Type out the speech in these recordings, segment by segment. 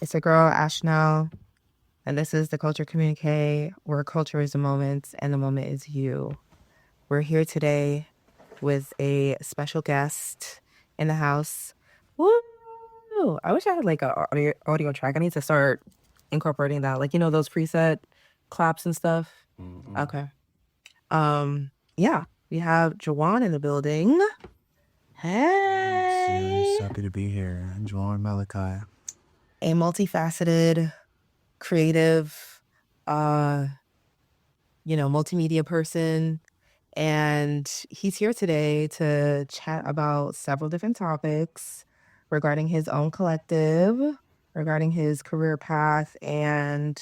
It's a girl, Ashnell, and this is the Culture Communiqué, where culture is the moment and the moment is you. We're here today with a special guest in the house. Woo! I wish I had like a audio track. I need to start incorporating that, like those preset claps and stuff. Okay. Yeah, we have JaJuan in the building. Hey, Happy to be here. JaJuan Malachi. a multifaceted, creative, multimedia person. And he's here today to chat about several different topics regarding his own collective, regarding his career path, and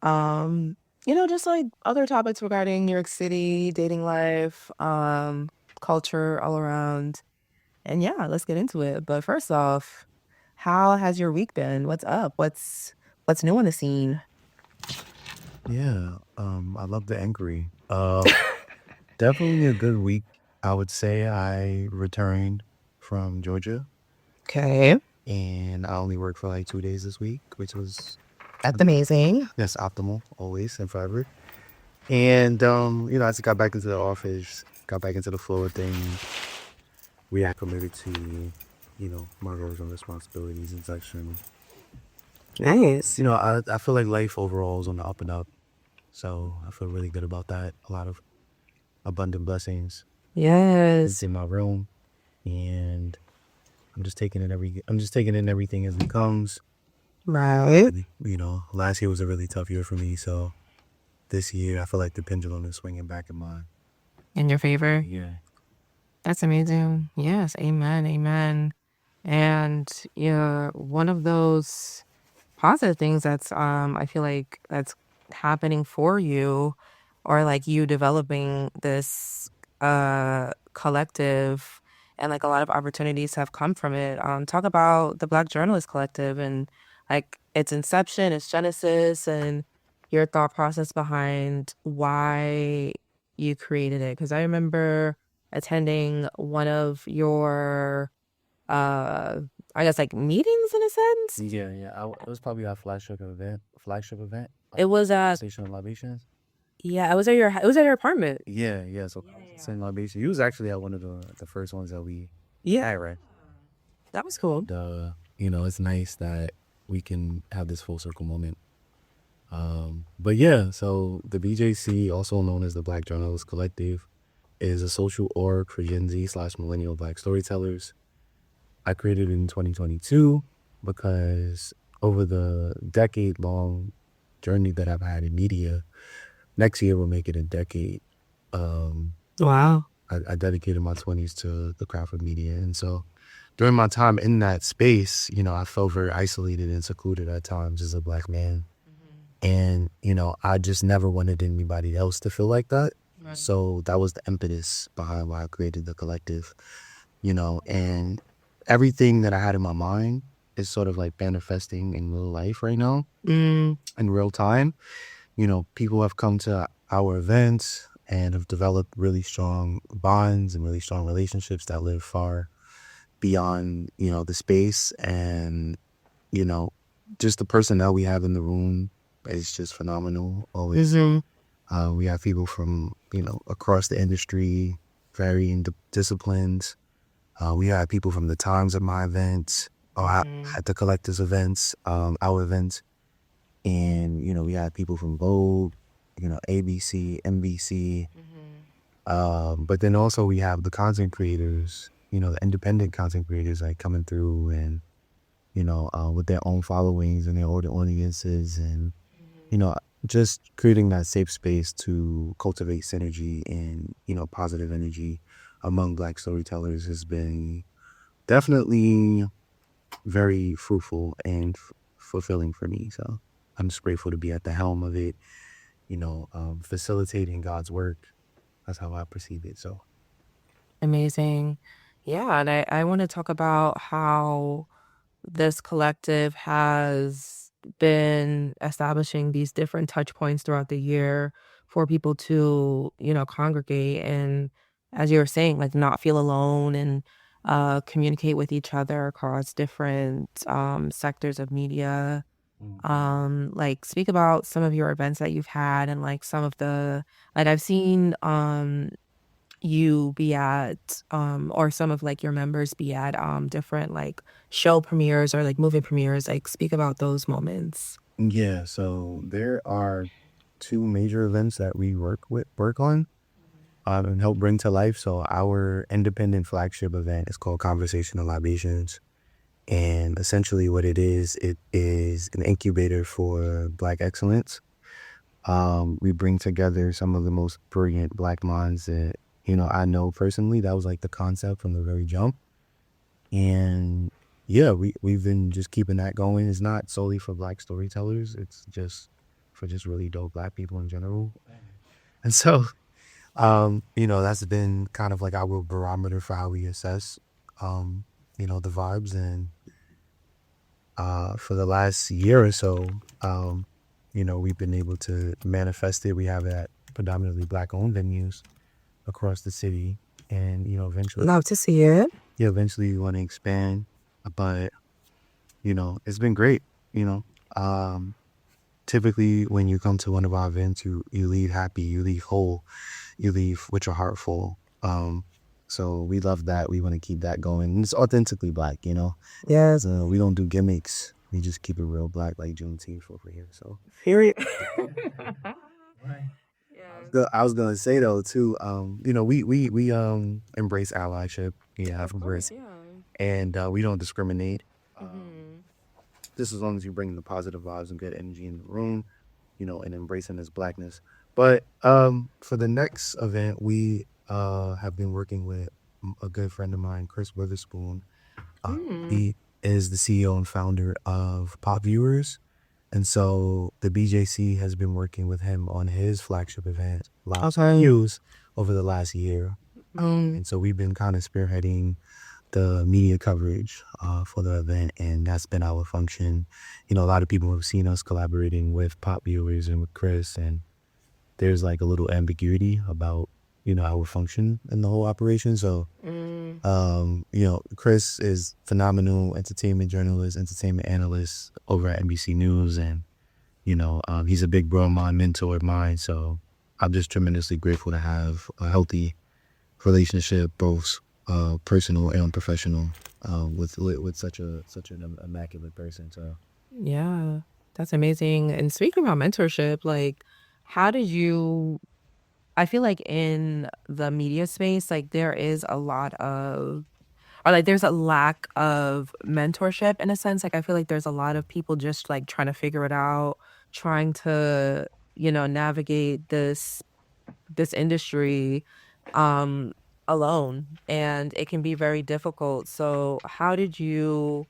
just like other topics regarding New York City, dating life, culture all around. And yeah, let's get into it. But first off, how has your week been? What's up? What's new on the scene? Yeah, I love the inquiry. Definitely a good week. I would say I returned from Georgia Okay, and I only worked for like 2 days this week, which was that's amazing. that's optimal always and forever. And I just got back into the office, got back into the flow of things, reacclimated to, my roles and responsibilities and such. And Nice. I feel like life overall is on the up and up. So I feel really good about that. A lot of abundant blessings. It's Yes. in my room, and I'm just taking in everything as it comes. Right. Last year was a really tough year for me, so this year I feel like the pendulum is swinging back in my In your favor? yeah. That's amazing. Yes. Amen. Amen. And yeah, one of those positive things that's I feel like that's happening for you, or like you developing this collective, and like a lot of opportunities have come from it. Talk about the Black Journalist Collective and like its inception, its genesis, and your thought process behind why you created it. Because I remember attending one of your uh I guess like meetings in a sense. Yeah. It was probably our flagship event, It was Station of Libations. yeah, it was at your apartment. Yeah. So Station of Libations. He was actually at one of the first ones that we Yeah, had, right? that was cool. It's nice that we can have this full circle moment. But yeah, so the BJC, also known as the Black Journalist Collective, is a social org for Gen Z/Millennial Black storytellers. I created it in 2022 because over the decade-long journey that I've had in media, next year will make it a decade. Wow. I dedicated my 20s to the craft of media, and so during my time in that space, I felt very isolated and secluded at times as a Black man. And, I just never wanted anybody else to feel like that. Right. So that was the impetus behind why I created the collective, and everything that I had in my mind is sort of like manifesting in real life right now, in real time. People have come to our events and have developed really strong bonds and really strong relationships that live far beyond, the space. And, just the personnel we have in the room is just phenomenal. Always. We have people from, across the industry, varying disciplines. We have people from the times of my events, or at the collectors events, our events. And, we have people from Vogue, ABC, NBC. But then also we have the content creators, the independent content creators like coming through and, with their own followings and their own audiences, and, just creating that safe space to cultivate synergy and, positive energy among Black storytellers has been definitely very fruitful and fulfilling for me. So I'm just grateful to be at the helm of it, facilitating God's work. That's how I perceive it. So Amazing. Yeah, and I want to talk about how this collective has been establishing these different touch points throughout the year for people to, congregate and, as you were saying, like not feel alone and communicate with each other across different sectors of media. Like speak about some of your events that you've had and like some of the like I've seen you be at or some of like your members be at different like show premieres or like movie premieres. Like speak about those moments. Yeah, so there are two major events that we work on and help bring to life. So our independent flagship event is called Conversational Libations. And essentially what it is an incubator for Black excellence. We bring together some of the most brilliant Black minds that, I know personally. That was like the concept from the very jump. And yeah, we've been just keeping that going. It's not solely for Black storytellers. It's just for just really dope Black people in general. And so, that's been kind of like our barometer for how we assess, the vibes. And for the last year or so, we've been able to manifest it. We have it at predominantly Black-owned venues across the city, and eventually, Love to see it. yeah, eventually we want to expand. But it's been great. You know, typically when you come to one of our events, you leave happy, you leave whole, you leave with your heart full. So we love that. We want to keep that going. And it's authentically Black, Yes. So we don't do gimmicks. We just keep it real Black, like Juneteenth over here. So Period. I was gonna say though too, we embrace allyship. Yeah, Of course, yeah. and we don't discriminate. Mhm. Just as long as you bring the positive vibes and good energy in the room, and embracing this Blackness. But for the next event, we have been working with a good friend of mine, Chris Witherspoon. He is the CEO and founder of Pop Viewers. And so the BJC has been working with him on his flagship event, Live Views, over the last year. And so we've been kind of spearheading the media coverage for the event, and that's been our function. A lot of people have seen us collaborating with Pop Viewers and with Chris, and there's like a little ambiguity about our function in the whole operation. So Chris is phenomenal entertainment journalist, entertainment analyst over at NBC News, and he's a big bro of mine, mentor of mine. So I'm just tremendously grateful to have a healthy relationship, both personal and professional, with such an immaculate person. So Yeah, that's amazing. And speaking about mentorship, like, how did you? I feel like in the media space, like, there is a lot of, or like, there's a lack of mentorship in a sense. Like, I feel like there's a lot of people just like trying to figure it out, trying to, navigate this industry um alone, and it can be very difficult. So, how did you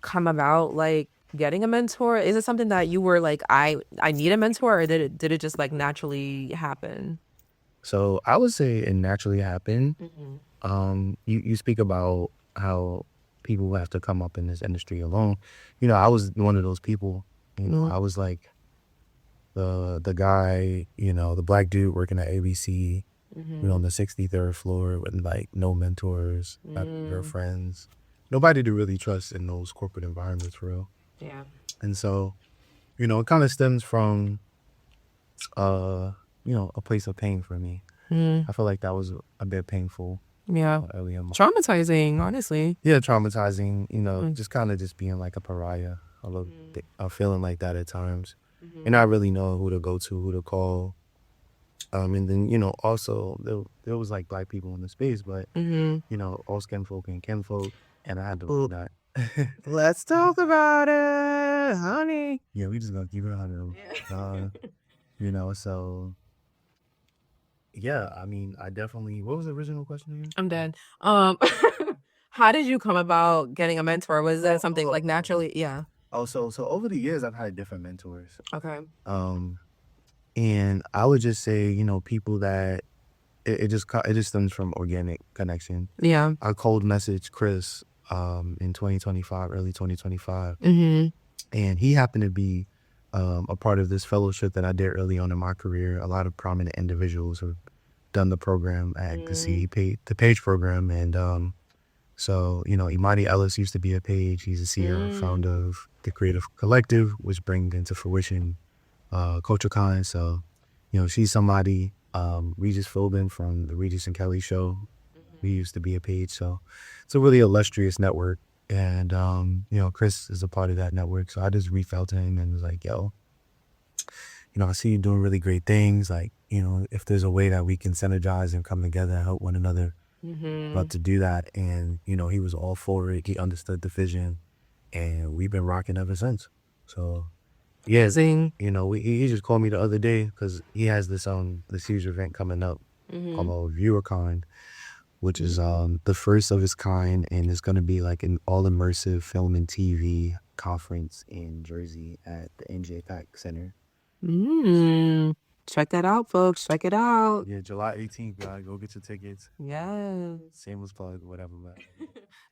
come about like getting a mentor? Is it something that you were like, I need a mentor, or did it just like naturally happen? so I would say it naturally happened. Mhm. You speak about how people have to come up in this industry alone. I was one of those people. I was like the guy, the Black dude working at ABC, on the 63rd floor with like no mentors, not girlfriends, nobody to really trust in those corporate environments for real. Yeah. And so, it kind of stems from a place of pain for me. I feel like that was a bit painful Yeah. early in my Traumatizing, honestly. yeah, traumatizing, just kind of just being like a pariah, a little feeling like that at times. And not really know who to go to, who to call. And then, also there was like Black people in the space, but all skin folk and kinfolk, and I had to not. Let's talk about it, honey. Yeah, we just gonna keep it on them. So yeah, I mean, I definitely. What was the original question again? I'm dead. How did you come about getting a mentor? Was that something like naturally? Yeah. Oh, so over the years, I've had different mentors. Okay. And I would just say, people that it just stems from organic connection. Yeah. I cold messaged Chris in 2025, early 2025, and he happened to be a part of this fellowship that I did early on in my career. A lot of prominent individuals have done the program at the Page program, and So, Imani Ellis used to be a page. He's a CEO, founder of the Creative Collective, which brings into fruition Culture Con. So, she's somebody. Regis Philbin from the Regis and Kelly show. We used to be a page. So it's a really illustrious network. And, Chris is a part of that network. So I just reached out to him and was like, yo, I see you doing really great things. Like, if there's a way that we can synergize and come together and help one another, about to do that. And, he was all for it. He understood the vision. And we've been rocking ever since. So, yeah, he just called me the other day because he has this huge event coming up called ViewerCon, which is the first of its kind, and it's going to be like an all-immersive film and TV conference in Jersey at the NJPAC Center. Check that out, folks. Check it out. Yeah, July 18th, guys. Go get your tickets. Yes. Shameless plug, whatever, man.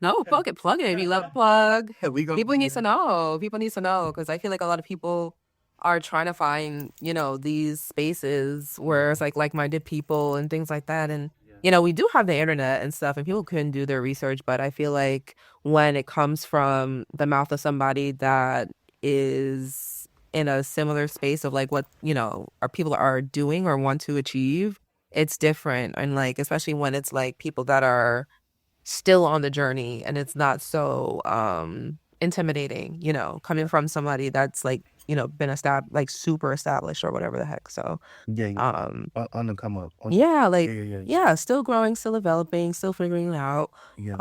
No, plug it. We love plug. People need to know. People need to know because I feel like a lot of people are trying to find, these spaces where it's like like-minded people and things like that. And, we do have the internet and stuff and people can do their research. But I feel like when it comes from the mouth of somebody that is in a similar space of like what, our people are doing or want to achieve, it's different. And like, especially when it's like people that are still on the journey and it's not so intimidating, coming from somebody that's like, been established, like super established or whatever the heck. So Yeah, on the come up. yeah, like yeah, still growing, still developing, still figuring it out. Yeah.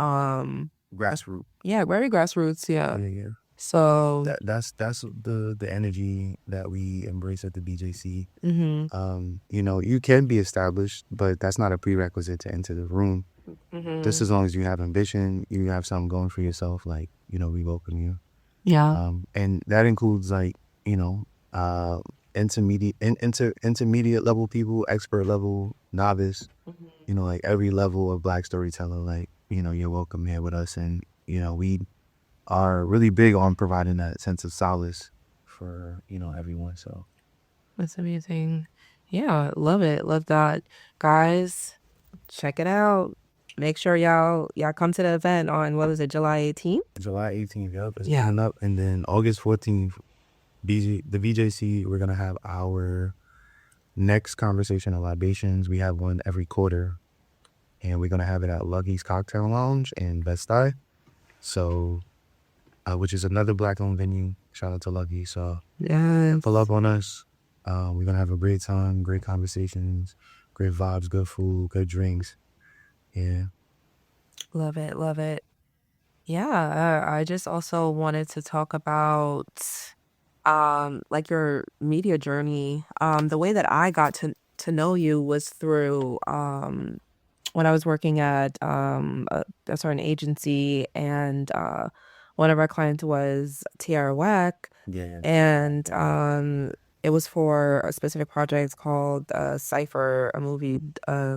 Grassroots. Yeah, very grassroots. Yeah. Yeah. So that's the energy that we embrace at the BJC. You can be established, but that's not a prerequisite to enter the room. Just as long as you have ambition, you have something going for yourself, like, we welcome you. Yeah. And that includes like, intermediate level people, expert level, novice, like every level of Black storyteller, like, you're welcome here with us. And, we are really big on providing that sense of solace for, everyone. So that's amazing. Yeah, love it. Love that. Guys, check it out. Make sure y'all come to the event on, what is it, July 18th? July 18th, yep. It's coming up. And then August 14th, the VJC, we're going to have our next conversation on libations. We have one every quarter. And we're going to have it at Lucky's Cocktail Lounge in Bed-Stuy. So, which is another Black-owned venue. Shout out to Lucky. So, pull up on us. We're going to have a great time, great conversations, great vibes, good food, good drinks. Yeah. Love it. Love it. Yeah. I just also wanted to talk about like your media journey. The way that I got to know you was through when I was working at a certain agency, and one of our clients was Tiara Weck. Yeah. And it was for a specific project called Cypher, a movie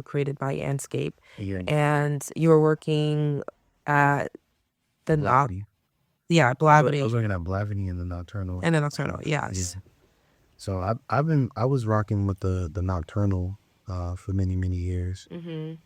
created by Anscape. Yeah. And you were working at the Blavity. Yeah, I Blavity. was working at Blavity in the Nocturnal. And the Nocturnal, yes. Yeah. So I was rocking with the Nocturnal for many, many years.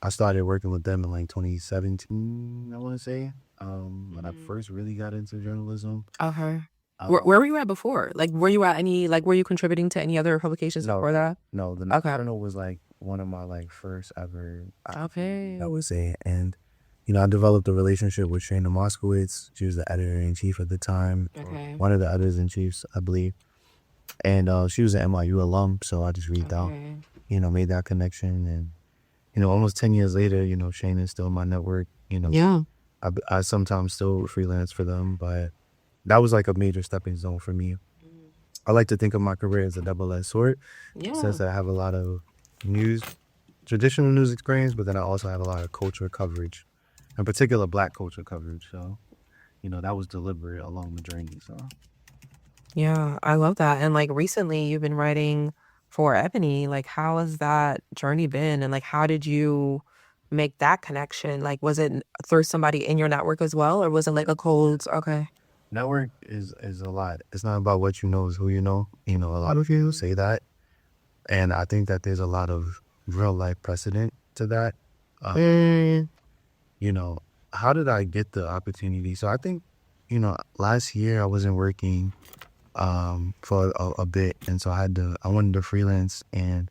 I started working with them in like 2017, I want to say, when I first really got into journalism. Okay. Where were you at before? Like, were you at any, like, were you contributing to any other publications before that? No, the Nocturnal was like one of my like first ever. Okay. I would say. And, I developed a relationship with Shayna Moskowitz. She was the editor-in-chief at the time. Okay. One of the editors-in-chiefs, I believe. And she was an NYU alum, so I just reached out, made that connection. And, almost 10 years later, Shayna is still in my network. Yeah. I sometimes still freelance for them, but that was like a major stepping stone for me. I like to think of my career as a double-edged sword, since I have a lot of traditional news experience, but then I also have a lot of culture coverage, in particular Black culture coverage. So, that was deliberate along the journey. So, yeah, I love that. And like recently you've been writing for Ebony. Like, how has that journey been? And like, how did you make that connection? Like, was it through somebody in your network as well? Or was it like a cold, okay. Network is a lot. It's not about what you know, it's who you know. A lot of people say that. And I think that there's a lot of real life precedent to that. how did I get the opportunity? So I think, last year I wasn't working for a bit, and so I wanted to freelance, and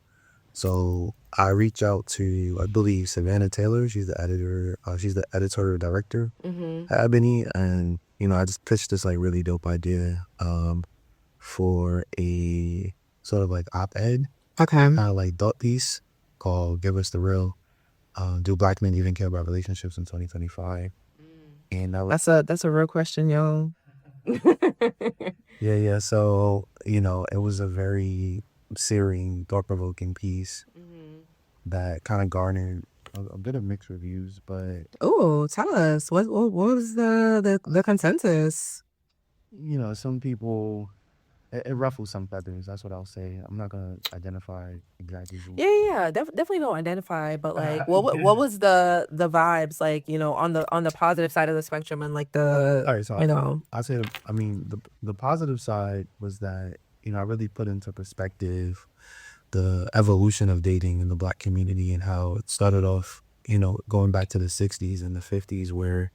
so I reached out to, I believe, Savannah Taylor. She's the editor. She's the editorial director at Ebony, and I just pitched this like really dope idea for a sort of like op-ed, Okay. kind of like thought piece called "Give Us the Real." Do Black men even care about relationships in 2025? And that was That's a real question, yo. yeah. So it was a very searing, thought-provoking piece that kind of garnered a bit of mixed reviews, but Oh, tell us what was the consensus? some people, it ruffles some feathers. That's what I'll say. I'm not gonna identify exactly who. Yeah. Definitely don't identify, but like, what was the vibes like? On the positive side of the spectrum, and like All right, so the. I say, I mean, the positive side was that I really put into perspective the evolution of dating in the Black community and how it started off, going back to the 60s and the 50s, where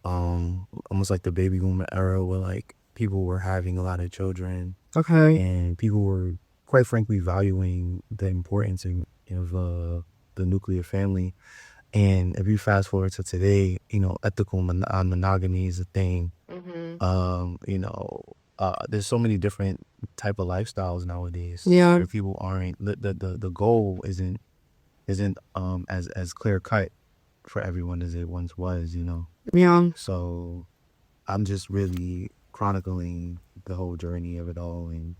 almost like the baby boomer era, where like people were having a lot of children Okay. and people were quite frankly valuing the importance of the nuclear family. And if you fast forward to today, ethical monogamy is a thing. There's so many different type of lifestyles nowadays. Yeah. Where people aren't, the goal isn't as clear cut for everyone as it once was. Yeah. So I'm just really chronicling the whole journey of it all, and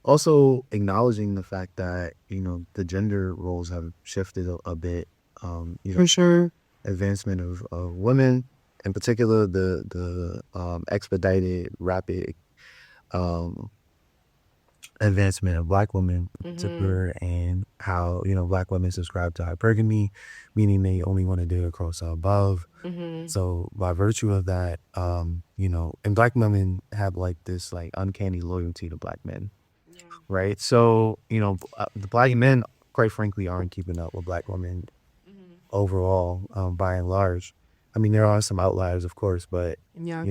also acknowledging the fact that the gender roles have shifted a bit. For sure. Advancement of women, in particular the expedited, rapid advancement of Black women in particular, and how Black women subscribe to hypergamy, meaning they only want to date across or above. So by virtue of that, and Black women have like this like uncanny loyalty to Black men, right? So the Black men, quite frankly, aren't keeping up with Black women overall, by and large. I mean, there are some outliers, of course, but Yeah.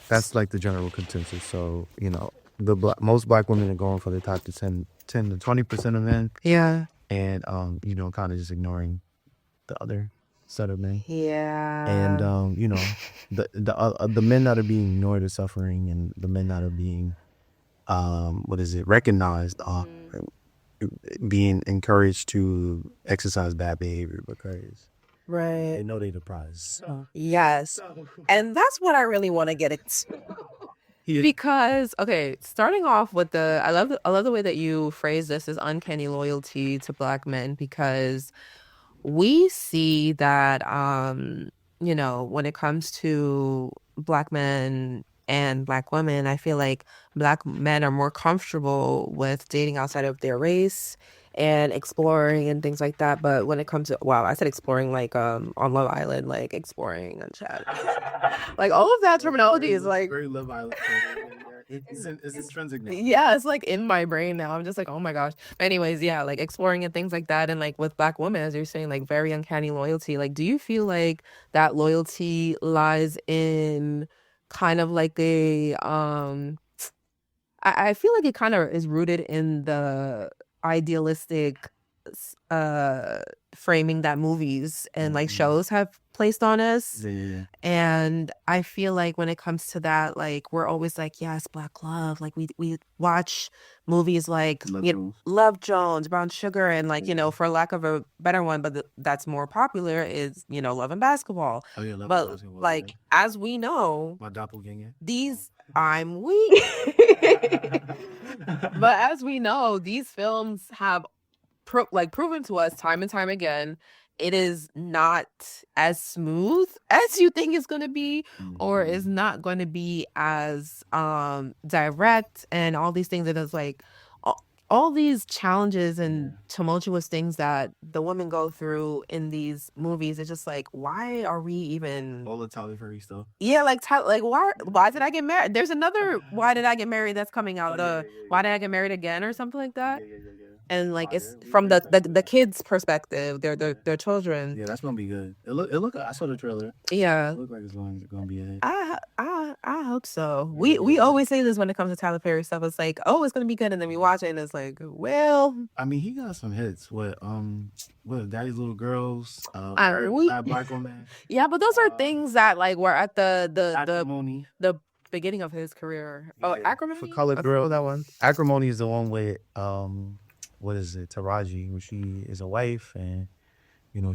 that's like the general consensus. So most Black women are going for the top to 10 to 20% of men, Yeah. and kind of just ignoring the other set of men. Yeah. And the men that are being ignored are suffering, and the men that are being recognized are being encouraged to exercise bad behavior because Right. they know they the prize. Yes. And that's what I really want to get it. Because okay, starting off with I love the way that you phrase this as uncanny loyalty to Black men, because we see that when it comes to Black men and Black women, I feel like Black men are more comfortable with dating outside of their race and exploring and things like that. But when it comes to, wow, I said exploring like on Love Island, like exploring and chat. Like all of that terminology is like Very Love Island. It's intrinsic now. yeah, it's like in my brain now. I'm just like, oh my gosh. Anyways, yeah, like exploring and things like that. And like with Black women, as you're saying, like very uncanny loyalty. Like, do you feel like that loyalty lies in kind of like I feel like it kind of is rooted in the idealistic uh framing that movies and like shows have placed on us. Yeah. And I feel like when it comes to that, like we're always like, yes, Black love. Like we watch movies like Love Jones, Brown Sugar, and like, for lack of a better one, but that's more popular is, Love and Basketball. Oh yeah, Love But and Basketball, like as we know, my doppelganger. these I'm weak. But as we know, these films have proven to us time and time again, it is not as smooth as you think it's going to be, or is not going to be as direct, and all these things that is like all these challenges and tumultuous things that the women go through in these movies. It's just like, why are we even All the Tyler Perry stuff. yeah, like why did I get married? There's another Why Did I Get Married that's coming out. Why Did I Get Married Again or something like that. and like Oh, it's yeah, we from ready to the kids' perspective. Their children. Yeah, that's gonna be good. It look. I saw the trailer. Yeah. It look like it's gonna be a hit. I hope so. Yeah, We yeah. always say this when it comes to Tyler Perry stuff. It's like, oh, it's gonna be good, and then we watch it, and it's like, well, I mean, he got some hits. What Daddy's Little Girls, we Black Woman, yeah, but those are uh, things that like were at Acrimony. the beginning of his career. Oh, Yeah. For acrimony. Colored Girl, that one. Acrimony is the one with what is it? Taraji, where she is a wife and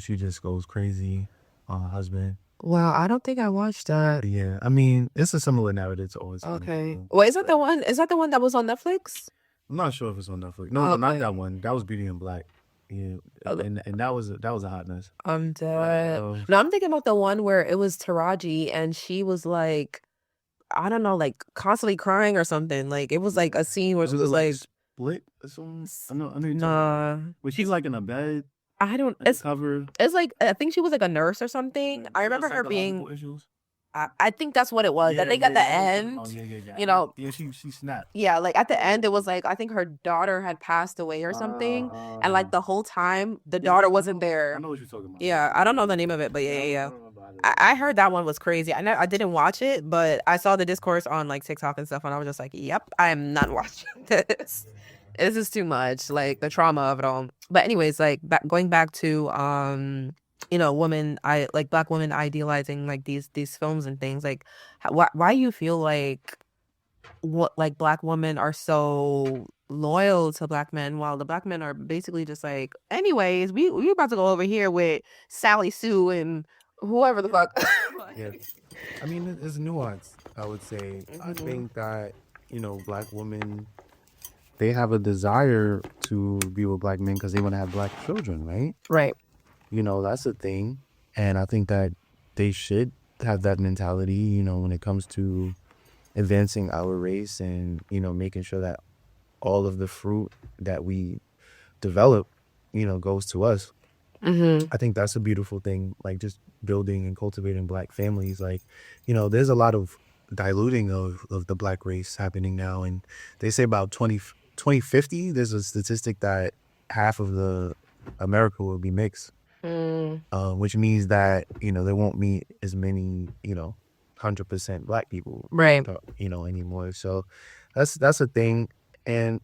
she just goes crazy on her husband. Wow, I don't think I watched that. Yeah, I mean, it's a similar narrative to Always Sunny. Okay. Well, is that the one? Is that the one that was on Netflix? I'm not sure if it's on Netflix. No, not that one. That was Beauty and Black. Yeah, and that was a hot mess. I'm dead. No, I'm thinking about the one where it was Taraji and she was like, I don't know, like constantly crying or something. Like it was like a scene where she was like, Split or something. I know. nah. But she's like in a bed. I don't. Cover. It's like I think she was like a nurse or something. I remember her being. Issues. I think that's what it was. I think at the end, Yeah, she snapped. Yeah, like at the end, it was like I think her daughter had passed away or something, and like the whole time the daughter wasn't there. I know what you're talking about. Yeah, I don't know the name of it, but yeah. I heard that one was crazy. I didn't watch it, but I saw the discourse on like TikTok and stuff, and I was just like, "Yep, I am not watching this. This is too much. Like the trauma of it all." But anyways, like going back to black women idealizing like these films and things. Like, why you feel like what like black women are so loyal to black men while the black men are basically just like, anyways, we about to go over here with Sally Sue and whoever the fuck. Yeah. I mean, it's nuance, I would say. I think that, black women, they have a desire to be with black men because they want to have black children, right? Right. That's a thing. And I think that they should have that mentality, when it comes to advancing our race and, making sure that all of the fruit that we develop, goes to us. I think that's a beautiful thing, like just building and cultivating black families. Like, there's a lot of diluting of the black race happening now. And they say about 2050, there's a statistic that half of the America will be mixed, which means that, there won't be as many, 100% black people, Right. Anymore. So that's a thing. And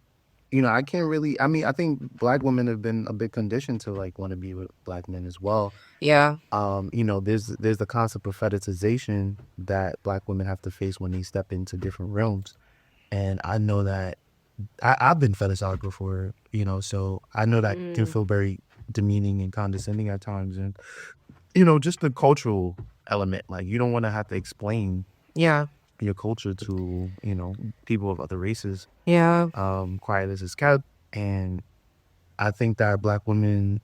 I can't really. I mean, I think black women have been a bit conditioned to like want to be with black men as well. Yeah. There's the concept of fetishization that black women have to face when they step into different realms, and I know that I've been fetishized before. So I know that can feel very demeaning and condescending at times, and just the cultural element. Like you don't want to have to explain. Yeah. Your culture to people of other races. Yeah. Quiet as it's kept, and I think that black women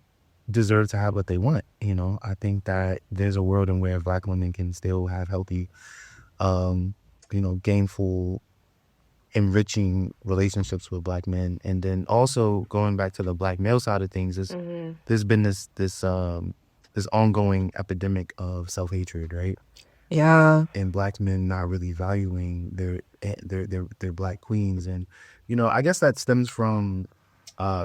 deserve to have what they want. I think that there's a world in where black women can still have healthy, gainful, enriching relationships with black men. And then also going back to the black male side of things, there's been this ongoing epidemic of self-hatred, right? Yeah. And black men not really valuing their black queens. And, I guess that stems from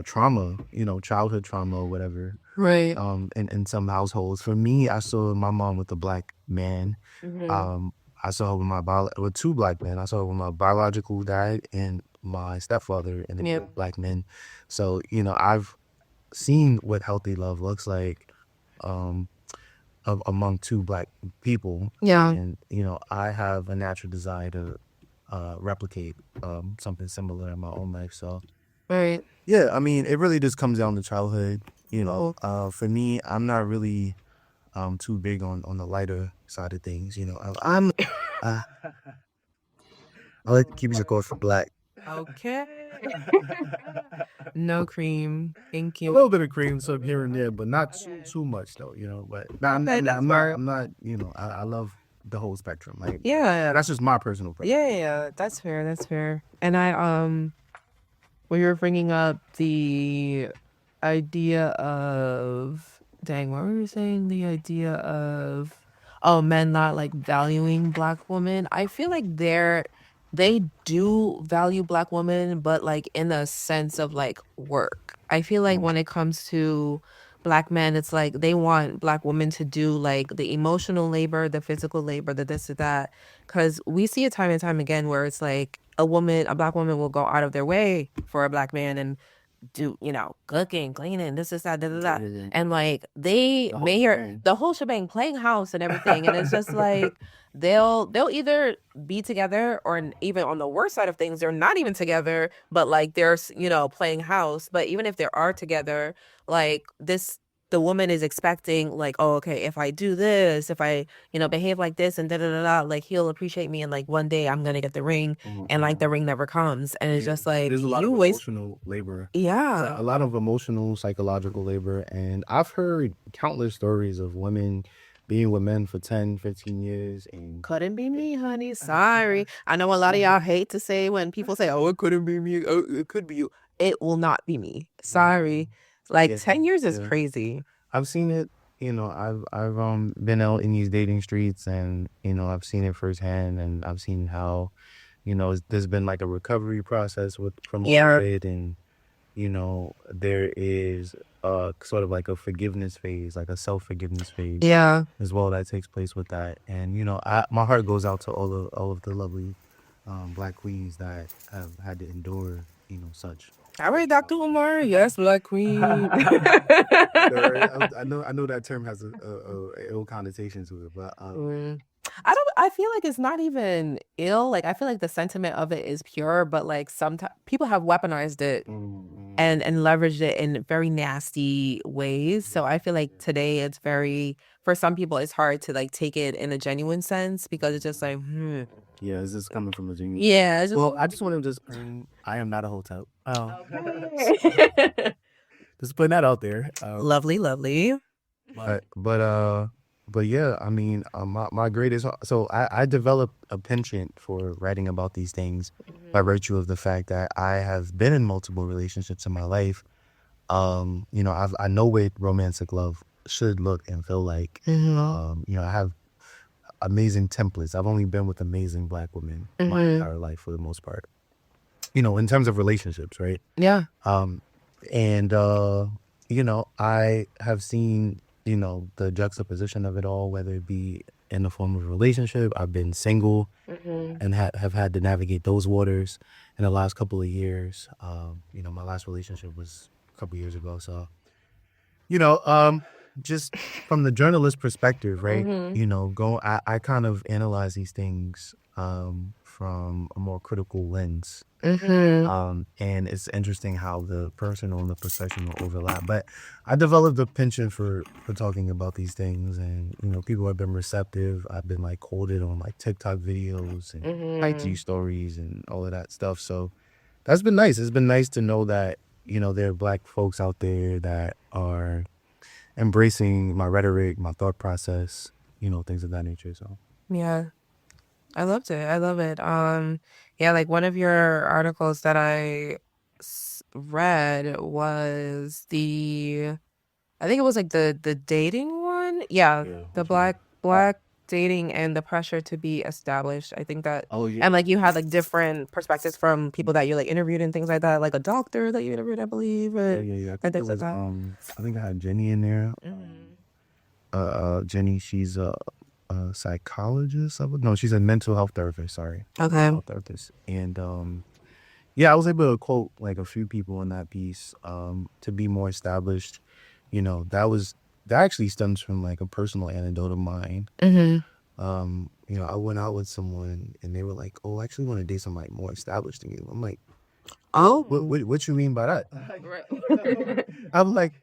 trauma, childhood trauma or whatever. Right. In some households. For me, I saw my mom with a black man. I saw her with two black men. I saw her with my biological dad and my stepfather, and they were black men. So, I've seen what healthy love looks like. Among two black people. Yeah. And, I have a natural desire to replicate something similar in my own life. So, Right. yeah, I mean, it really just comes down to childhood. For me, I'm not really too big on the lighter side of things. I like to keep it for black. Okay. No cream. Thank A you. little bit of cream, so here and there, but not too much though. But I'm not. I love the whole spectrum. Like, Yeah. that's just my personal preference. Yeah. That's fair. That's fair. And when you were bringing up the idea of, dang, what were you saying? The idea of, men not like valuing black women. I feel like they do value black women, but like in a sense of like work. I feel like when it comes to Black men, it's like they want Black women to do like the emotional labor, the physical labor, the this or that. Because we see it time and time again where it's like a Black woman will go out of their way for a Black man and do, cooking, cleaning, this is that, da, da, da. And like they may hear the whole shebang, playing house and everything. And it's just like they'll either be together or even on the worst side of things, they're not even together, but like there's, playing house. But even if they are together, like the woman is expecting like, oh, okay, if I do this, if I, behave like this and da da da da, like he'll appreciate me and like one day I'm gonna get the ring and like the ring never comes. And it's just like there's a lot of emotional labor. Yeah. A lot of emotional, psychological labor. And I've heard countless stories of women being with men for 10, 15 years and Couldn't be me, honey. Sorry. I know a lot of y'all hate to say when people say, oh, it couldn't be me. Oh, it could be you. It will not be me. Sorry. Like 10 years is crazy. I've seen it, I've been out in these dating streets and, I've seen it firsthand and I've seen how, there's been like a recovery process from all of it and, there is sort of like a forgiveness phase, like a self-forgiveness phase as well that takes place with that. And, my heart goes out to all of the lovely Black queens that have had to endure, such. All right, Dr. Umar. Yes, Black Queen. I know that term has a ill connotation to it, but I feel like it's not even ill. Like I feel like the sentiment of it is pure, but like sometimes people have weaponized it and leveraged it in very nasty ways. So I feel like today it's for some people it's hard to like take it in a genuine sense because it's just like, yeah, is this coming from a genuine? Yeah. Well, I just want to I am not a hotel. Okay. Just putting that out there. Lovely. But yeah, I mean, my greatest. So I developed a penchant for writing about these things by virtue of the fact that I have been in multiple relationships in my life. I know what romantic love should look and feel like. I have amazing templates. I've only been with amazing Black women my entire life for the most part. In terms of relationships, right? Yeah. And I have seen, the juxtaposition of it all, whether it be in the form of a relationship. I've been single and have had to navigate those waters in the last couple of years. My last relationship was a couple years ago. So, just from the journalist perspective, right? I kind of analyze these things from a more critical lens. And it's interesting how the personal and the professional overlap. But I developed a penchant for talking about these things, and people have been receptive. I've been like quoted on like TikTok videos and IG stories and all of that stuff. So that's been nice. It's been nice to know that there are Black folks out there that are embracing my rhetoric, my thought process, things of that nature. So Yeah. I loved it. I love it. Yeah, like one of your articles that I read was I think it was like the dating one. Yeah, the black dating and the pressure to be established. I think that. Oh yeah. And like you had like different perspectives from people that you like interviewed and things like that, like a doctor that you interviewed, I believe. Yeah. And things like that. I think I had Jenny in there. Jenny, she's a psychologist. No, she's a mental health therapist. Sorry. Okay. Health therapist. And I was able to quote like a few people in that piece to be more established. That actually stems from like a personal anecdote of mine. I went out with someone and they were like, "Oh, I actually want to date somebody more established than you." I'm like, "Oh, what you mean by that?" I'm like,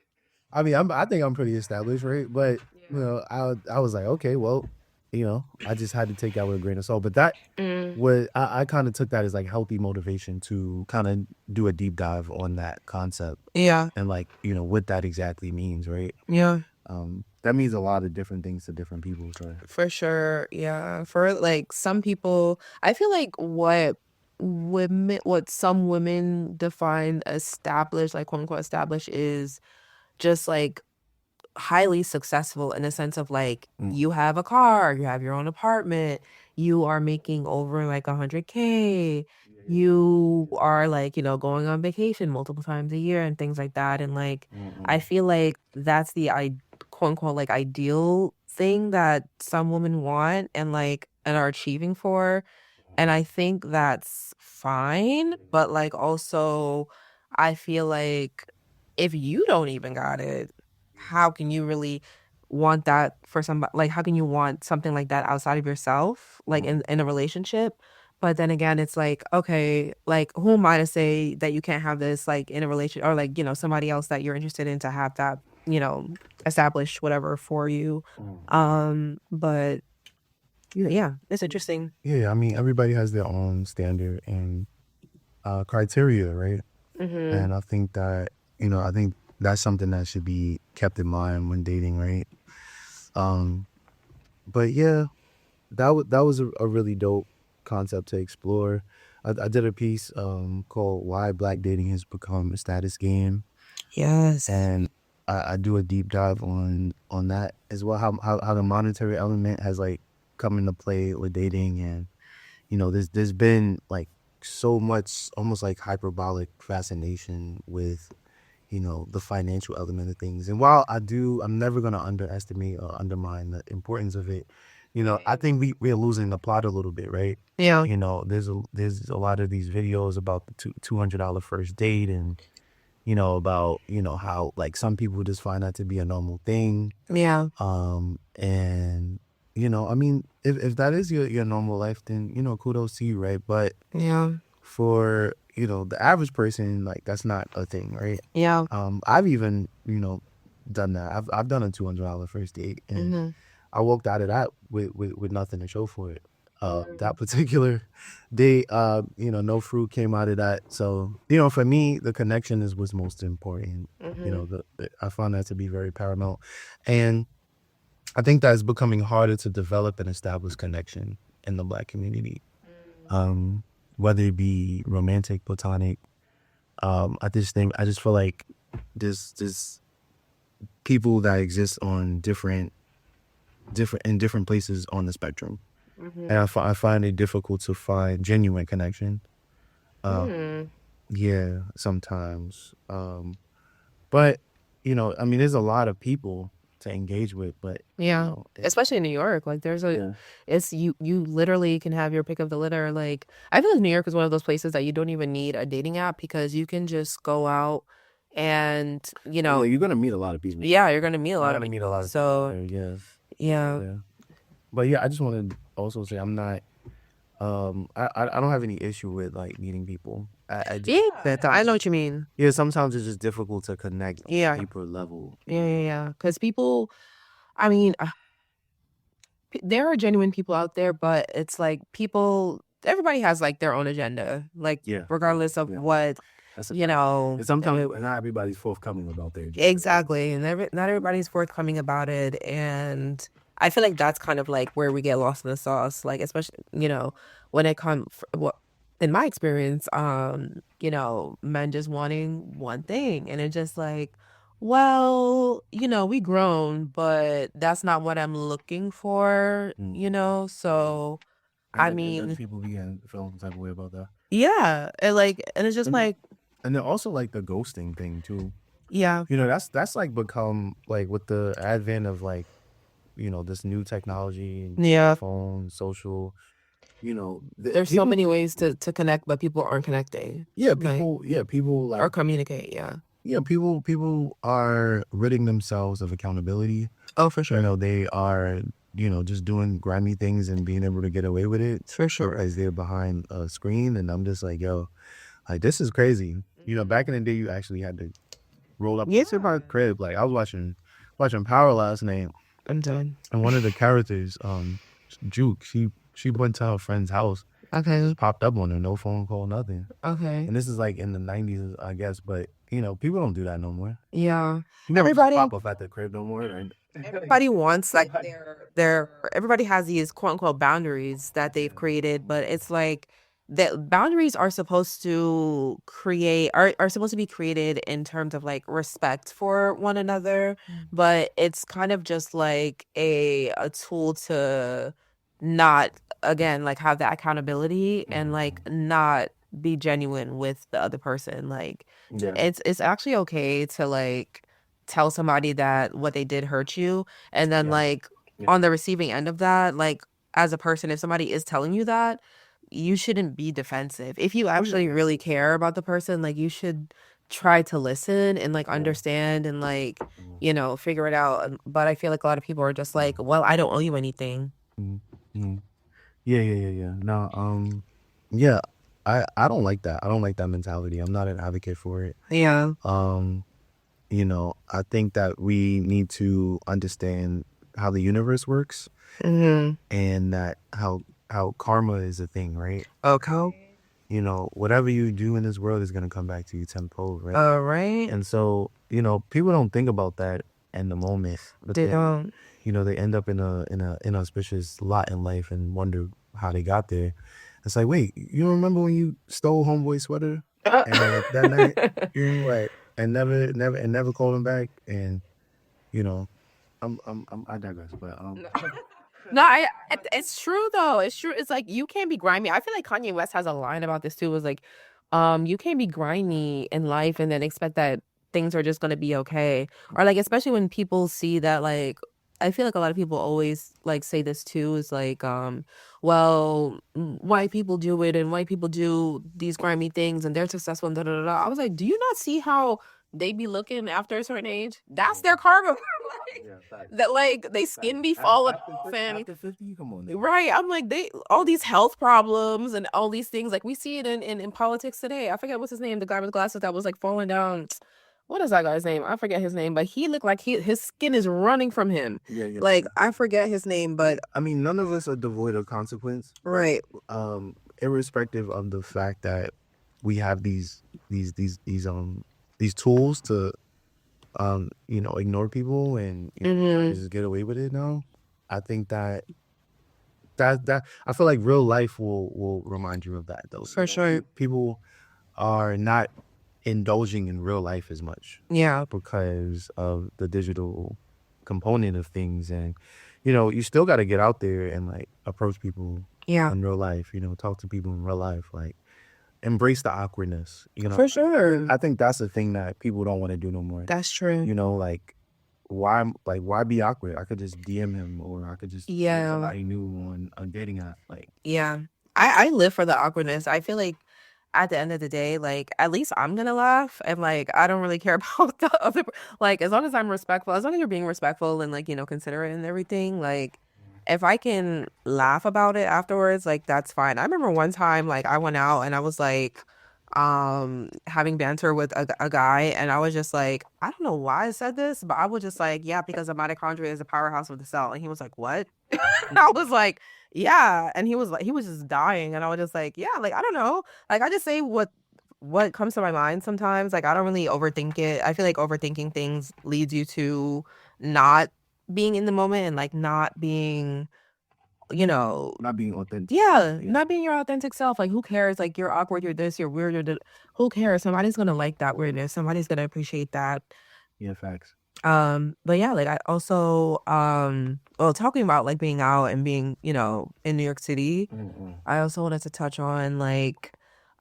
I think I'm pretty established, right? But I was like, okay, well, I just had to take that with a grain of salt. But that was I kind of took that as like healthy motivation to kind of do a deep dive on that concept. Yeah. And like what that exactly means, right? Yeah. That means a lot of different things to different people. So. For sure. Yeah. For like some people, I feel like what some women define established, like quote unquote established, is just like highly successful in the sense of like you have a car, you have your own apartment, you are making over like 100K, you are like, going on vacation multiple times a year and things like that. And like, I feel like that's the quote unquote like ideal thing that some women want and like and are achieving for. And I think that's fine, but like also I feel like if you don't even got it, how can you really want that for somebody? Like how can you want something like that outside of yourself, like in a relationship? But then again, it's like, okay, like who am I to say that you can't have this like in a relation or like, somebody else that you're interested in to have that, established whatever for you. But yeah, it's interesting. Yeah, I mean, everybody has their own standard and criteria, right? Mm-hmm. And I think that, I think that's something that should be kept in mind when dating, right? Um, but yeah, that was a really dope concept to explore. I did a piece called "Why Black Dating Has Become a Status Game," Yes. and I do a deep dive on that as well. How the monetary element has like come into play with dating, and there's been like so much almost like hyperbolic fascination with the financial element of things. And while I'm never going to underestimate or undermine the importance of it. I think we're losing the plot a little bit, right? Yeah. There's a lot of these videos about the $200 first date, and about how like some people just find that to be a normal thing. Yeah. And I mean, if that is your normal life, then kudos to you, right? But Yeah. for the average person, like that's not a thing, right? Yeah. I've even done that. I've done a $200 first date, and Mm-hmm. I walked out of that with nothing to show for it. That particular date, no fruit came out of that. So for me, the connection is what's most important. Mm-hmm. I found that to be very paramount, and I think that it's becoming harder to develop and establish connection in the Black community. Um, whether it be romantic, platonic. I just feel like there's people that exist on different places on the spectrum, Mm-hmm. and I find it difficult to find genuine connection. Hmm. Yeah, sometimes. But I mean, there's a lot of people to engage with, but Yeah. Especially in New York. Like yeah, it's you literally can have your pick of the litter. Like I feel like New York is one of those places that you don't even need a dating app because you can just go out and, you're gonna meet a lot of people. yeah, you're gonna meet a You're lot of gonna people. meet a lot of people So there. Yeah, yeah. yeah. But yeah, I just want to also say I'm not. I don't have any issue with like meeting people. I just Yeah, I know what you mean. yeah, sometimes it's just difficult to connect on a Yeah. deeper level. Yeah. Because people, I mean, there are genuine people out there, but it's like everybody has like their own agenda, like Yeah, regardless of yeah, what, that's a you fact. know, And sometimes not everybody's forthcoming about their agenda. exactly. And not everybody's forthcoming about it. And I feel like that's kind of like where we get lost in the sauce, like, especially, when it comes, what, in my experience, men just wanting one thing. And it's just like, well, we grown, but that's not what I'm looking for, Mm. So, I And then mean, people begin feeling some type of way about that. yeah. And it's just And like, and then also like the ghosting thing too. yeah, That's like become like with the advent of like this new technology and yeah. phone, social. There's so People. many ways to connect, but people aren't connecting. Yeah, Like, people or like communicate, yeah. people are ridding themselves of accountability. Oh, for sure. They are just doing grimy things and being able to get away with it For sure. because they're behind a screen. And I'm just like, yo, like this is crazy. Back in the day, you actually had to roll up Yeah. to my crib. Like I was watching Power last night, I'm done. and one of the characters, Juke, she went to her friend's house, Okay. just popped up on her, no phone call, nothing. Okay. And this is like in the 90s, I guess. But people don't do that no more. Yeah. You never just Everybody pop up at the crib no more, right? everybody wants like their everybody has these quote unquote boundaries that they've created, but it's like that boundaries are supposed to are supposed to be created in terms of like respect for one another, but it's kind of just like a tool to not again like have that accountability and like not be genuine with the other person. Like, Yeah. it's actually okay to like tell somebody that what they did hurt you, and then like on the receiving end of that, like as a person, if somebody is telling you that, you shouldn't be defensive. If you actually really care about the person, like you should try to listen and like understand and like, figure it out. But I feel like a lot of people are just like, well, I don't owe you anything. Mm-hmm. Yeah. No, yeah, I don't like that. I don't like that mentality. I'm not an advocate for it. Yeah. I think that we need to understand how the universe works Mm-hmm. and that how karma is a thing, right? Okay. Whatever you do in this world is gonna come back to you tenfold, right? All right. And so, people don't think about that in the moment, but They then, don't. they end up in a inauspicious lot in life and wonder how they got there. It's like, wait, you remember when you stole homeboy's sweater and that night, right? And never called him back. And I digress, but No, it's true though. It's true. It's like you can't be grimy. I feel like Kanye West has a line about this too. Was like, you can't be grimy in life and then expect that things are just gonna be okay. Or like, especially when people see that, like, I feel like a lot of people always like say this too. Is like, well, white people do it and white people do these grimy things and they're successful and da da da. Da. I was like, do you not see how they be looking after a certain age? That's their karma. That like they skin be falling off and after 50, come on. right. I'm like they all these health problems and all these things like we see it in politics today. I forget what's his name, the guy with glasses that was like falling down. What is that guy's name? I forget his name, but he looked like his skin is running from him. Yeah. Like I forget his name, but I mean, none of us are devoid of consequence. right. Irrespective of the fact that we have these tools to ignore people and just get away with it now. I think that I feel like real life will remind you of that though. For sure. People are not indulging in real life as much. Yeah. Because of the digital component of things. And you still got to get out there and like approach people in real life, talk to people in real life, like embrace the awkwardness, For sure. I think that's the thing that people don't want to do no more. That's true. Like why be awkward? I could just DM him or I could just somebody new on dating app. Like I live for the awkwardness. I feel like at the end of the day, like at least I'm gonna laugh and like I don't really care about the other like as long as I'm respectful, as long as you're being respectful and like, considerate and everything, like if I can laugh about it afterwards, like that's fine. I remember one time like I went out and I was like having banter with a guy and I was just like, I don't know why I said this, but I was just like, yeah, because the mitochondria is a powerhouse of the cell. And he was like, what? And I was like, yeah. And he was like, he was just dying. And I was just like, yeah, like I don't know. Like I just say what comes to my mind sometimes. Like I don't really overthink it. I feel like overthinking things leads you to not being in the moment and like not being not being authentic. yeah, not being your authentic self. Like, who cares? Like, you're awkward, you're this, you're weird, who cares? Somebody's gonna like that weirdness. Somebody's gonna appreciate that. Yeah, facts. But yeah, like I also, well, talking about like being out and being, in New York City, I also wanted to touch on like,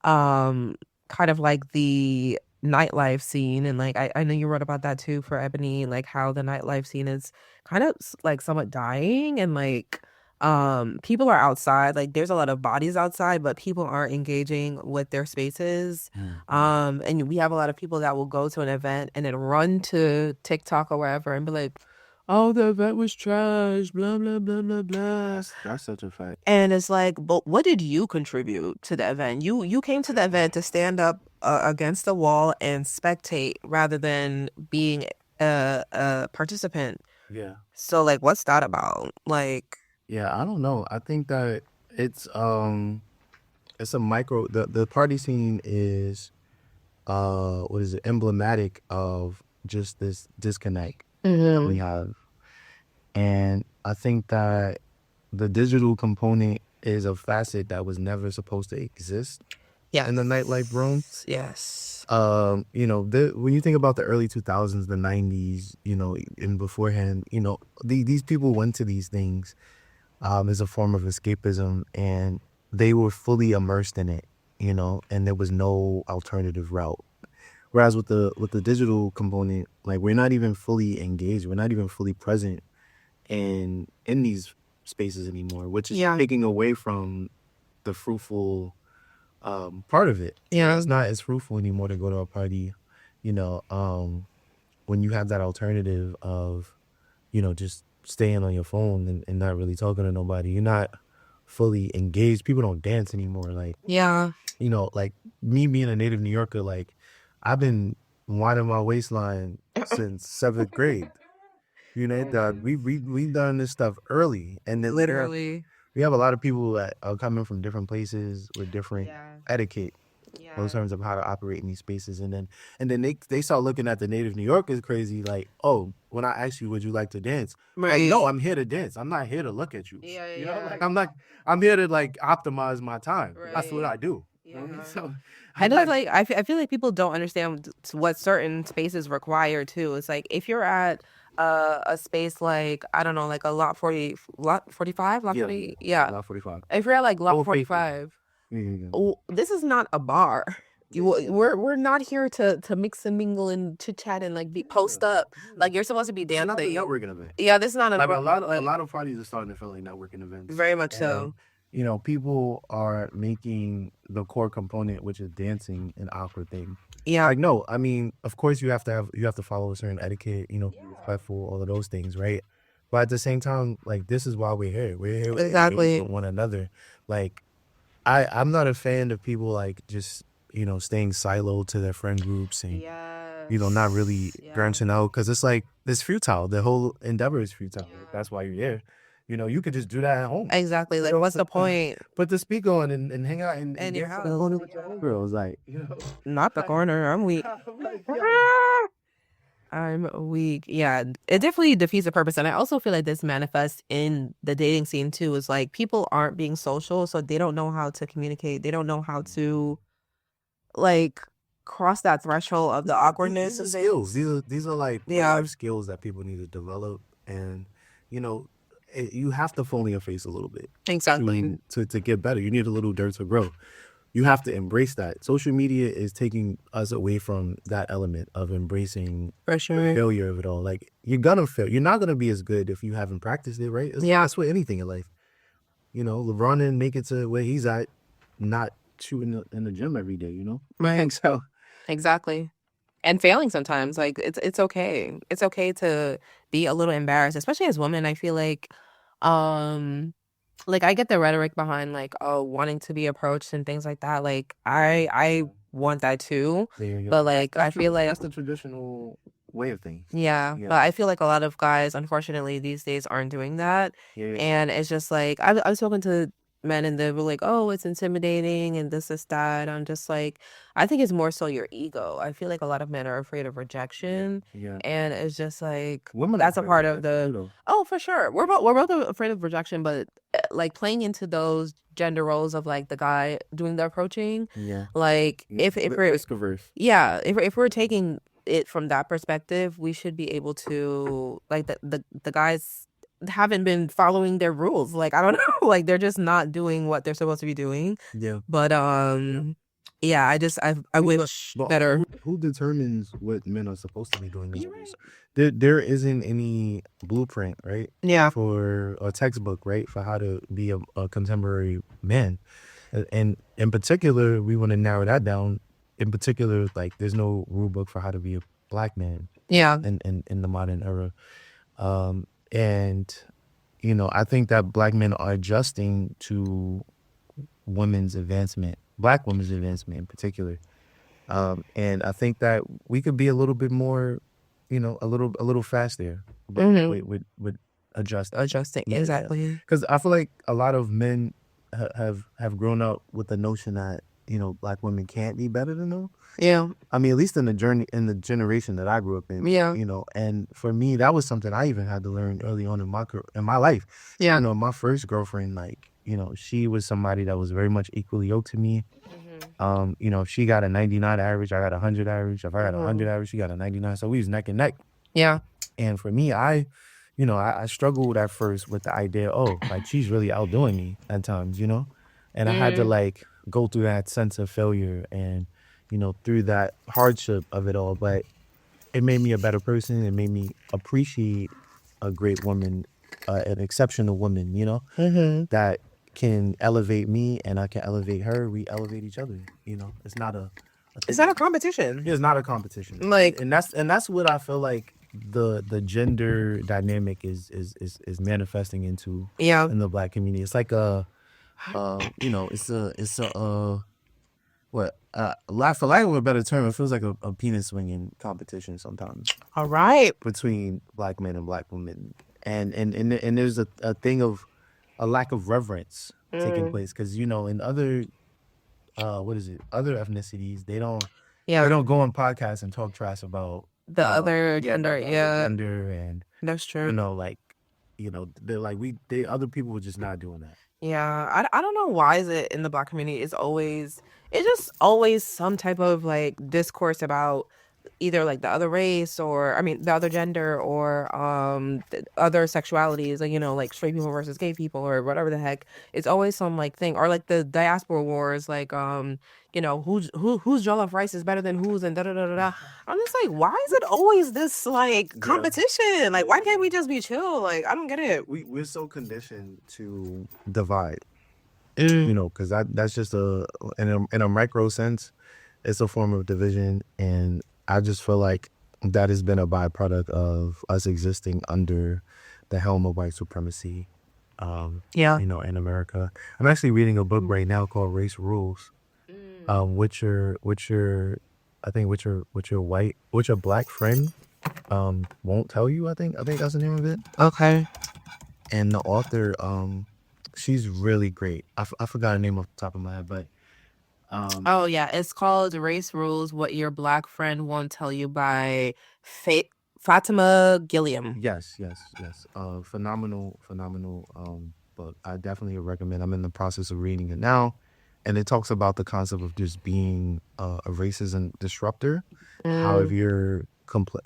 kind of like the nightlife scene. And like, I know you wrote about that too for Ebony, like how the nightlife scene is kind of like somewhat dying and like, people are outside, like there's a lot of bodies outside, but people aren't engaging with their spaces. And we have a lot of people that will go to an event and then run to TikTok or wherever and be like, oh, the event was trash, blah blah blah blah blah. That's such a fact. And it's like, but what did you contribute to the event? You came to the event to stand up against the wall and spectate rather than being a participant. Yeah. So like, what's that about? Like, yeah, I don't know. I think that it's a micro. The party scene is what is it? Emblematic of just this disconnect we have, and I think that the digital component is a facet that was never supposed to exist. Yeah. In the nightlife room. Yes. When you think about the early 2000s, the 90s, and beforehand, these people went to these things as a form of escapism and they were fully immersed in it. and there was no alternative route. Whereas with the digital component, like we're not even fully engaged, we're not even fully present in these spaces anymore, which is taking away from the fruitful part of it. Yeah. It's not as fruitful anymore to go to a party, you know, when you have that alternative of, just staying on your phone and not really talking to nobody. You're not fully engaged. People don't dance anymore. Like, Yeah. like me being a native New Yorker, like I've been winding my waistline since 7th grade. We've done this stuff early, and then Literally. we have a lot of people that are coming from different places with different Yeah. etiquette Yeah. in terms of how to operate in these spaces, and then they start looking at the native New Yorkers crazy, like, oh, when I ask you, would you like to dance? Like, no, I'm here to dance. I'm not here to look at you. Like I'm here to like optimize my time. That's what I do. So I know, like I feel like people don't understand what certain spaces require too. It's like if you're at a space like I don't know, like a lot 40, lot 45, lot 40, yeah. Lot 45. If you're at like lot Oh, 45, yeah. this is not a bar. We're not here to mix and mingle and chit chat and like be post up. Like you're supposed to be It's not a dancing. networking event. Yeah, this is not Like a lot of parties are starting to feel like networking events. very much so. People are making the core component, which is dancing, an awkward thing. Yeah. Like, no, I mean, of course you have to follow a certain etiquette, be respectful, all of those things, right? But at the same time, like, this is why we're here. We're here to Exactly. engage with one another. Like, I'm not a fan of people like just staying siloed to their friend groups and not really branching out, because it's like it's futile. The whole endeavor is futile. That's why you're here. You could just do that at home. Exactly. Like, what's the point? Put the speaker on and hang out and And your house. with your homegirls, like Not the corner. I'm weak. I'm weak. Yeah, it definitely defeats the purpose. And I also feel like this manifests in the dating scene too. Is like people aren't being social, so they don't know how to communicate. They don't know how to like cross that threshold of the awkwardness. These are skills. These are like life skills that people need to develop, and you have to fall in your face a little bit. Exactly. To get better, you need a little dirt to grow. You have to embrace that. Social media is taking us away from that element of embracing For sure. the failure of it all. Like, you're gonna fail. You're not gonna be as good if you haven't practiced it, right? That's with anything in life. LeBron didn't make it to where he's at, not shooting in the gym every day. Right. So Exactly. And failing sometimes, like it's okay. It's okay to be a little embarrassed, especially as women. I feel like I get the rhetoric behind like, oh, wanting to be approached and things like that. Like I want that too. there you go. But like I feel like That's the traditional way of things. yeah, but I feel like a lot of guys, unfortunately, these days aren't doing that. Yeah. And it's just like I've spoken to men and they were like, oh, it's intimidating and this, that. I'm just like, I think it's more so your ego. I feel like a lot of men are afraid of rejection. Yeah. And it's just like Women are that's a afraid part of of that too, the though. oh, for sure. We're both afraid of rejection, but like playing into those gender roles of like the guy doing the approaching. Yeah. Like if we're risk averse. yeah, if we're taking it from that perspective, we should be able to like the guys haven't been following their rules. Like I don't know, like they're just not doing what they're supposed to be doing. Yeah. But yeah, I wish But better. who determines what men are supposed to be doing these days? There isn't any blueprint, right? Yeah. For a textbook, right? For how to be a contemporary man. And in particular, we want to narrow that down. In particular, like there's no rule book for how to be a black man Yeah. in the modern era. And I think that black men are adjusting to women's advancement, black women's advancement in particular. And I think that we could be a little bit more, a little faster with Adjusting. Exactly. because I feel like a lot of men have grown up with the notion that black women can't be better than them. Yeah. I mean, at least in the generation that I grew up in. Yeah. And for me, that was something I even had to learn early on in my life. Yeah. My first girlfriend, like she was somebody that was very much equally yoked to me. If she got a 99 average, I got a 100 average. If I got a 100 average, she got a 99. So we was neck and neck. Yeah. And for me, I struggled at first with the idea, oh, like she's really outdoing me at times, and I had to like go through that sense of failure and, through that hardship of it all. But it made me a better person. It made me appreciate a great woman, an exceptional woman, that can elevate me and I can elevate her. We elevate each other. It's not a It's not a competition. It's not a competition. Like, And that's what I feel like the gender dynamic is manifesting into yeah. in the Black community. It's like it's a what for lack of a better term, it feels like a penis swinging competition sometimes All right. between Black men and Black women, and there's a thing of a lack of reverence taking place because in other other ethnicities they don't go on podcasts and talk trash about the other gender. Yeah, gender and that's true. they're like other people were just not doing that. Yeah, I don't know why is it in the Black community it's just always some type of like discourse about either like the other race or I mean the other gender or the other sexualities, like like straight people versus gay people or whatever the heck. It's always some like thing or like the diaspora wars, like whose jollof rice is better than whose and da da da da da. I'm just like, why is it always this like competition? Like, why can't we just be chill? Like, I don't get it. We're so conditioned to divide, because that's just in a micro sense, it's a form of division, and I just feel like that has been a byproduct of us existing under the helm of white supremacy. Yeah. In America. I'm actually reading a book right now called Race Rules, which your Black friend won't tell you. I think that's the name of it. Okay. And the author, she's really great. I forgot her name off the top of my head, but oh yeah, it's called Race Rules: What Your Black Friend Won't Tell You by Fatima Gilliam. Yes. Phenomenal book. I definitely recommend. I'm in the process of reading it now, and it talks about the concept of just being a racism disruptor. How if you're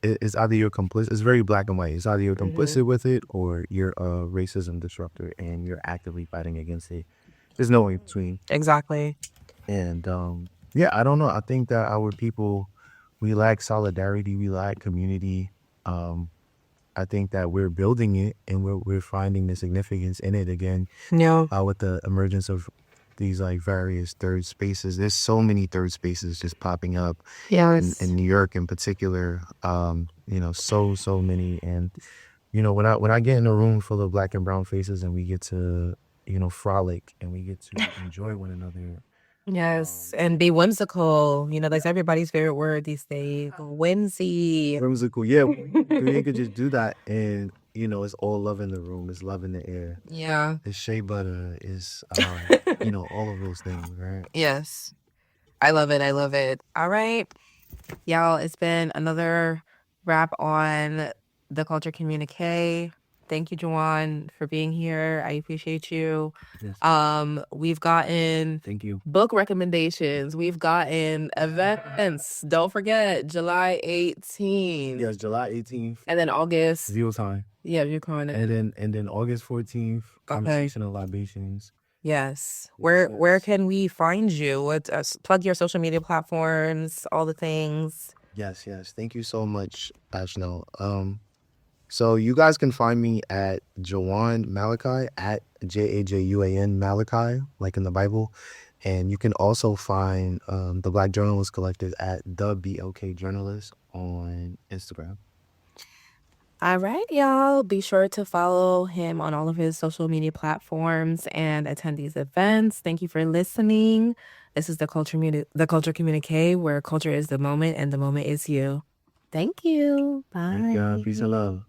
it's either you're complicit. It's very black and white. It's either you're complicit with it or you're a racism disruptor and you're actively fighting against it. There's no in between. Exactly. And yeah, I don't know. I think that our people, we lack solidarity. We lack community. I think that we're building it and we're finding the significance in it again. Yeah. With the emergence of these like various third spaces. There's so many third spaces just popping up. Yes. In New York in particular. So many. And when I get in a room full of Black and brown faces and we get to frolic and we get to enjoy one another. Yes, and be whimsical. That's everybody's favorite word these days. Whimsy. Whimsical, yeah. We could just do that, and it's all love in the room. It's love in the air. Yeah. It's shea butter. It's all of those things, right? Yes, I love it. I love it. All right, y'all. It's been another wrap on the Culture Communiqué. Thank you, JaJuan, for being here. I appreciate you. Yes. We've gotten Thank you. book recommendations. We've gotten events. Don't forget, July 18th. Yes, July 18th. And then August. Zero time. Yeah, you're calling it. And then August 14th, Conversation of Libations. Yes. Where can we find you? What plug your social media platforms, all the things. Yes. Thank you so much, Ashnell. So you guys can find me at JaJuan Malachi at JaJuan Malachi, like in the Bible. And you can also find the Black Journalist Collective at the BLK Journalist on Instagram. All right, y'all. Be sure to follow him on all of his social media platforms and attend these events. Thank you for listening. This is the Culture Communiqué, where culture is the moment and the moment is you. Thank you. Bye. Thank you. Peace and love.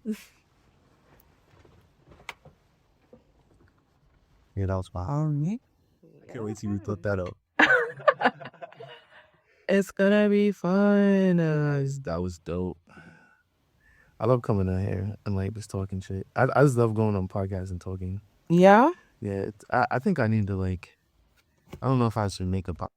Yeah, that was fine. I can't wait till you thought that up. It's gonna be fun. That was dope. I love coming out here and like just talking shit. I just love going on podcasts and talking. Yeah? Yeah, I think I need to I don't know if I should make a podcast.